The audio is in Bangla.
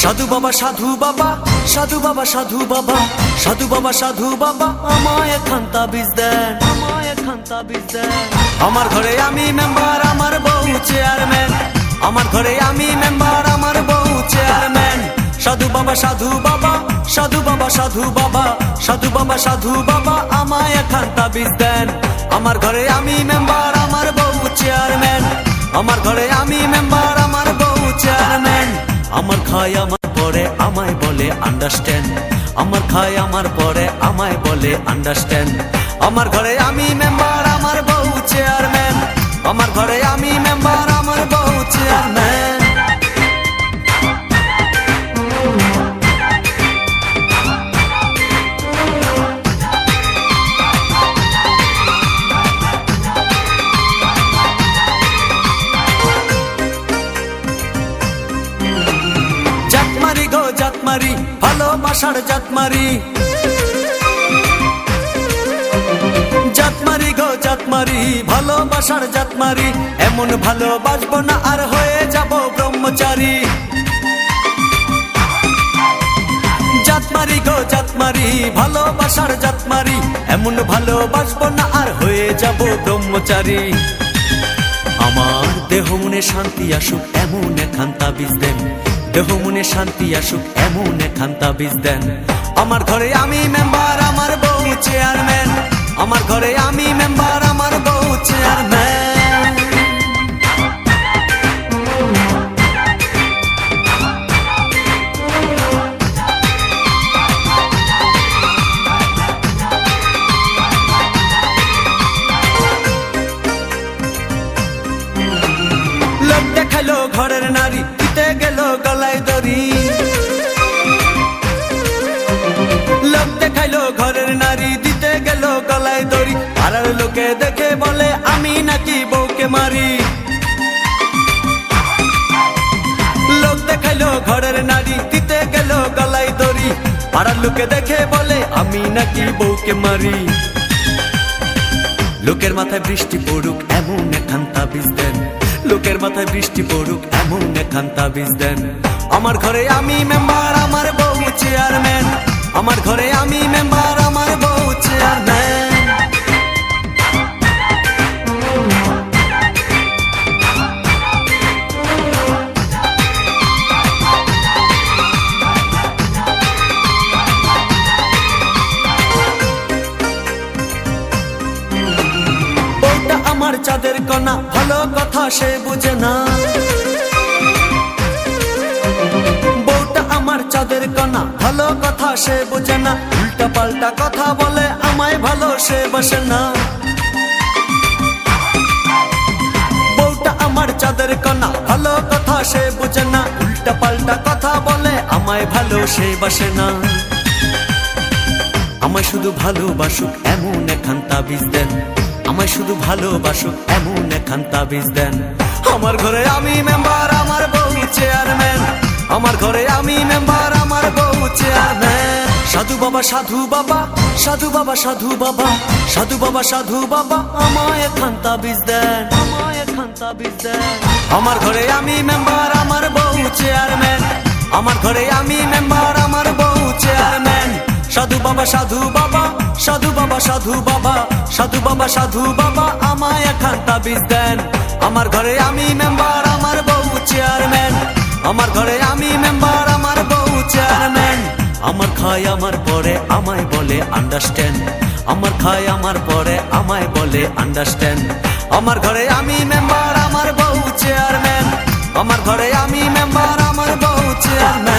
সাধু বাবা সাধু বাবা সাধু বাবা সাধু বাবা সাধু বাবা সাধু বাবা আমায় একখান তাবিজ দেন, আমায় একখান তাবিজ দেন। আমার ঘরে আমি মেম্বার, আমার বউ চেয়ারম্যান। আমার ঘরে আমি মেম্বার, আমার বউ চেয়ারম্যান। সাধু বাবা সাধু বাবা সাধু বাবা সাধু বাবা সাধু বাবা সাধু বাবা আমায় একখান তাবিজ দেন। আমার ঘরে আমি মেম্বার, আমার বউ চেয়ারম্যান। আমার ঘরে আমি মেম্বার, আমার বউ চেয়ারম্যান। আমার খায় আমার পরে আমায় বলে আন্ডারস্ট্যান্ড। আমার খায় আমার পরে আমায় বলে আন্ডারস্ট্যান্ড। আমার ঘরে আমি মেম্বার, আমার বউ চেয়ারম্যান। আমার ঘরে আমি মেম্বার, আমার বউ চেয়ারম্যান। জাতমারি গো জাতমারি, ভালোবাসার জাতমারি। জাতমারি গো জাতমারি, ভালোবাসার জাতমারি। এমন ভালোবাসবো না আর হয়ে যাব ব্রহ্মচারী। জাতমারি গো জাতমারি, ভালোবাসার জাতমারি। এমন ভালোবাসবো না আর হয়ে যাব ব্রহ্মচারী। আমার দেহ মনে শান্তি আসুক এমন একখান তাবিজ দেন। দেহ মনে শান্তি আসুক এমন একখান তাবিজ দেন। আমার ঘরে আমি মেম্বার, আমার বউ চেয়ারম্যান। আমার ঘরে আমি মেম্বার, আমার বউ চেয়ারম্যান। লোক দেখাইলো ঘরের নারী, দিতে গেল গলায় দড়ি। লোক দেখাইলো ঘরের নারী, দিতে গেল গলায় দড়ি। পাড়ার লোকে দেখে বলে আমি নাকি বউকে মারি। লোক দেখাইলো ঘরের নারী, দিতে গেল গলায় দড়ি। পাড়ার লোকে দেখে বলে আমি নাকি বউকে মারি। লোকের মাথায় বৃষ্টি পড়ুক এমন একখান তাবিজ দেন। লোকের মাথায় বৃষ্টি পড়ুক এমন একখান তাবিজ দেন। আমার ঘরে আমি মেম্বার, আমার বউ চেয়ারম্যান। আমার ঘরে আমি মেম্বার, আমার বউ চেয়ারম্যান। বউটা আমার চাঁদের কণা, ভালো কথা সে বুঝে না। বউটা আমার চাঁদের কণা, ভালো কথা সে বুঝে না। উল্টা পাল্টা কথা বলে আমায় ভালো সে বসে না। বউটা আমার চাঁদের কণা, ভালো কথা সে বুঝে না। উল্টা পাল্টা কথা বলে আমায় ভালো সে বসে না। আমায় শুধু ভালোবাসুক এমন একখান তাবিজ দেন। আমায় শুধু ভালোবাসুক এমন একখান তাবিজ দেন। আমার ঘরে আমি মেম্বার, আমার বউ চেয়ারম্যান। আমার ঘরে আমি মেম্বার, আমার বউ চেয়ারম্যান। সাধু বাবা সাধু বাবা সাধু বাবা সাধু বাবা সাধু বাবা সাধু বাবা আমায় একখান তাবিজ দেন, আমায় একখান তাবিজ দেন। আমার ঘরে আমি মেম্বার, আমার বউ চেয়ারম্যান। আমার ঘরে আমি মেম্বার, আমার বউ চেয়ারম্যান। সাধু বাবা সাধু বাবা সাধু বাবা সাধু বাবা সাধু বাবা সাধু বাবা আমায় একখান তাবিজ দেন। আমার ঘরে আমি মেম্বার, আমার বউ চেয়ারম্যান। আমার ঘরে আমি মেম্বার, আমার বউ চেয়ারম্যান। আমার খায় আমার পরে আমায় বলে আন্ডারস্ট্যান্ড। আমার খায় আমার পরে আমায় বলে আন্ডারস্ট্যান্ড। আমার ঘরে আমি মেম্বার, আমার বউ চেয়ারম্যান। আমার ঘরে আমি মেম্বার, আমার বউ চেয়ারম্যান।